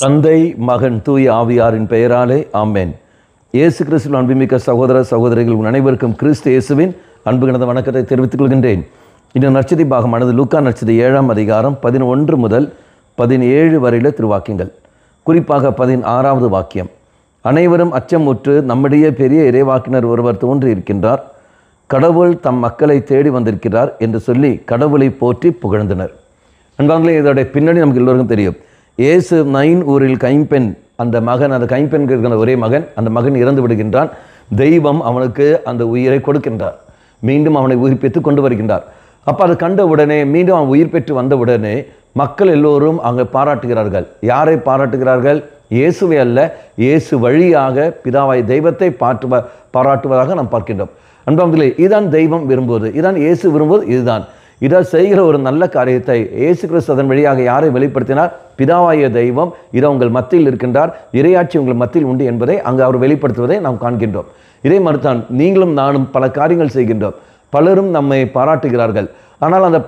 தந்தை மகன் தூய ஆவியாரின் பெயராலே ஆமென். இயேசு கிறிஸ்துவின் அன்புமிக்க சகோதர சகோதரிகள் அனைவருக்கும் கிறிஸ்து இயேசுவின் அன்பு கலந்த வணக்கத்தை தெரிவித்துக் கொள்கின்றேன். இந்த நற்செய்தி பாகமானது லூக்கா நற்செய்தி 7ஆம் அதிகாரம் 11 முதல் 17 வரையில திருவாக்கியங்கள். குறிப்பாக 16வது வாக்கியம். அனைவரும் அச்சமுற்று நம்முடைய பெரிய இறைவாக்கினர் ஒருவர் தோன்றியிருக்கின்றார், கடவுள் தம் மக்களை தேடி வந்திருக்கிறார் என்று சொல்லி கடவுளை போற்றி புகழ்ந்தனர். அன்பாங்களே, இதோடைய பின்னணி நமக்கு எல்லோருக்கும் தெரியும். இயேசு நைன் ஊரில் கைம்பெண், அந்த மகன், அந்த கைம்பெண் இருக்கிற ஒரே மகன், அந்த மகன் இறந்து விடுகின்றான். தெய்வம் அவனுக்கு அந்த உயிரை கொடுக்கின்றார், மீண்டும் அவனை உயிர்ப்பித்து கொண்டு வருகின்றார். அப்போ அதை கண்ட உடனே, மீண்டும் அவன் உயிர் பெற்று வந்த உடனே மக்கள் எல்லோரும் அங்கே பாராட்டுகிறார்கள். யாரை பாராட்டுகிறார்கள்? இயேசுவை அல்ல, இயேசு வழியாக பிதாவாய் தெய்வத்தை பாராட்டுவதாக நாம் பார்க்கின்றோம். அன்பார்களே, இதுதான் தெய்வம் விரும்புவது, இதுதான் இயேசு விரும்புவது. இதுதான் இதை செய்கிற ஒரு நல்ல காரியத்தை இயேசு கிறிஸ்து அதன் வழியாக யாரை வெளிப்படுத்தினார்? பிதாவாய தெய்வம் இதை உங்கள் மத்தியில் இருக்கின்றார், இறையாட்சி உங்கள் மத்தியில் உண்டு என்பதை அங்கு அவர் வெளிப்படுத்துவதை நாம் காண்கின்றோம். இதை மறுத்தான் நீங்களும் நானும் பல காரியங்கள் செய்கின்றோம். பலரும் நம்மை பாராட்டுகிறார்கள். ஆனால் அந்த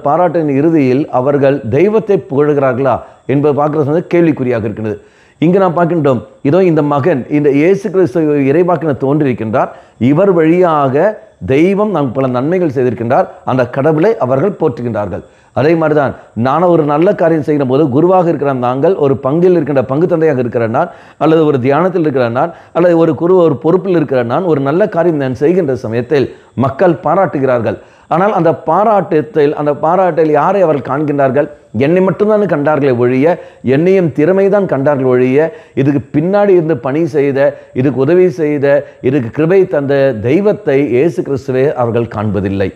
பாராட்டின் இறுதியில் அவர்கள் தெய்வத்தை புகழ்கிறார்களா என்பதை பார்க்குறது கேள்விக்குறியாக இருக்கிறது. இங்கு நாம் பார்க்கின்றோம், இதோ இந்த மகன், இந்த இயேசு கிறிஸ்து இறைவாக்கினர் தோன்றியிருக்கின்றார், இவர் வழியாக தெய்வம் நமக்கு பல நன்மைகள் செய்திருக்கின்றார், அந்த கடவுளை அவர்கள் போற்றுகின்றார்கள். அதே மாதிரி தான் நான் ஒரு நல்ல காரியம் செய்கிற போது, குருவாக இருக்கிற நாங்கள், ஒரு பங்கில் இருக்கின்ற பங்கு தந்தையாக இருக்கிற நான், அல்லது ஒரு தியானத்தில் இருக்கிற நான், அல்லது ஒரு பொறுப்பில் இருக்கிற நான், ஒரு நல்ல காரியம் நான் செய்கின்ற சமயத்தில் மக்கள் பாராட்டுகிறார்கள். ஆனால் அந்த பாராட்டில் யாரை அவர்கள் காண்கின்றார்கள்? என்னை மட்டும்தான் கண்டார்களே ஒழிய, என்னையும் திறமைதான் கண்டார்கள் ஒழிய, இதுக்கு பின்னாடி இருந்து பணி செய்த, இதுக்கு உதவி செய்த, இதுக்கு கிருபை தந்த தெய்வத்தை இயேசு கிறிஸ்துவை அவர்கள் காண்பதில்லை.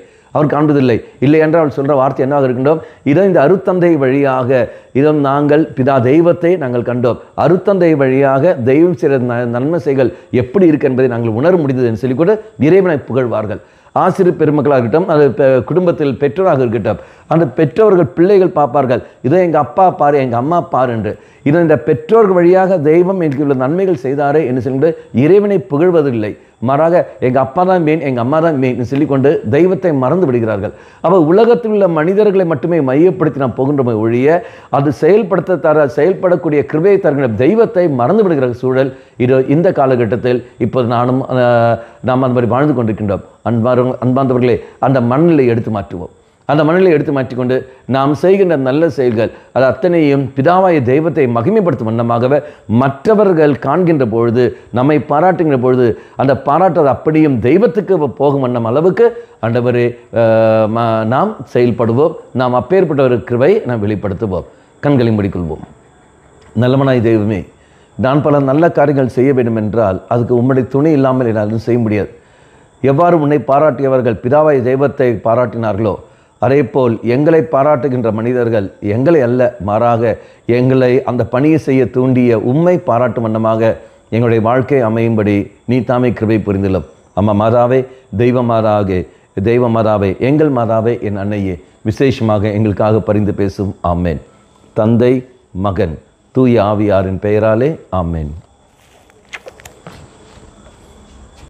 இல்லை என்றால் அவள் சொல்கிற வார்த்தை என்னவாக இருக்கின்றோம்? இதோ இந்த அருத்தந்தை வழியாக இதோ நாங்கள் பிதா தெய்வத்தை நாங்கள் கண்டோம், அருத்தந்தை வழியாக தெய்வம் செய்த நன்மை செய்கள் எப்படி இருக்கு என்பதை நாங்கள் உணர முடிந்தது என்று சொல்லிக்கொண்டு இறைவனை புகழ்வார்கள். ஆசிரியர் பெருமக்களாக இருக்கட்டும், அது குடும்பத்தில் பெற்றோராக இருக்கட்டும், அந்த பெற்றோர்கள் பிள்ளைகள் பார்ப்பார்கள், இதோ எங்கள் அப்பா பாரு, எங்கள் அம்மா பாரு என்று. இதோ இந்த பெற்றோர்கள் வழியாக தெய்வம் எனக்கு இவ்வளோ நன்மைகள் செய்தாரே என்று சொல்லிட்டு இறைவனை புகழ்வதில்லை. மாறாக எங்கள் அப்பா தான் மேன், எங்கள் அம்மா தான் மேன் சொல்லிக்கொண்டு தெய்வத்தை மறந்து விடுகிறார்கள். அப்போ உலகத்தில் உள்ள மனிதர்களை மட்டுமே மையப்படுத்தி நாம் போகின்றோமே ஒழிய, அது செயல்படக்கூடிய கிருபையை தருகிற தெய்வத்தை மறந்து விடுகிற சூழல் இது இந்த காலகட்டத்தில் இப்போது நாம் அந்த மாதிரி வாழ்ந்து கொண்டிருக்கின்றோம். அன்பார்ந்தவர்களே, அந்த மனநிலை எடுத்து மாற்றுவோம். அந்த மனநிலை எடுத்து மாற்றிக்கொண்டு நாம் செய்கின்ற நல்ல செயல்கள் அது அத்தனையும் பிதாவாய தெய்வத்தை மகிமைப்படுத்தும் வண்ணமாகவே மற்றவர்கள் காண்கின்ற பொழுது, நம்மை பாராட்டுகின்ற பொழுது, அந்த பாராட்டுறது அப்படியும் தெய்வத்துக்கு போகும் வண்ணம் அளவுக்கு ஆண்டவரே நாம் செயல்படுவோம். நாம் அப்பேற்பட்ட ஒரு கிருபையை நாம் வெளிப்படுத்துவோம். கண்களை மூடிக்கொள்வோம். நல்லவனாய் தெய்வமே, நான் பல நல்ல காரியங்கள் செய்ய வேண்டும் என்றால் அதுக்கு உம்முடைய துணை இல்லாமல் என்னால் செய்ய முடியாது. எவ்வாறு உன்னை பாராட்டியவர்கள் பிதாவாய தெய்வத்தை பாராட்டினார்களோ, அதேபோல் எங்களை பாராட்டுகின்ற மனிதர்கள் எங்களை அல்ல, மாறாக எங்களை அந்த பணியை செய்ய தூண்டிய உம்மை பாராட்டும் வண்ணமாக எங்களுடைய வாழ்க்கை அமையும்படி நீ தாமே கிருபை புரிந்துள்ளோம். அம்மா மாதாவே, தெய்வ மாதாவே, எங்கள் மாதாவே, என் அன்னையே, விசேஷமாக எங்களுக்காக பரிந்து பேசும். ஆமேன். தந்தை மகன் தூய ஆவியாரின் பெயராலே ஆமேன்.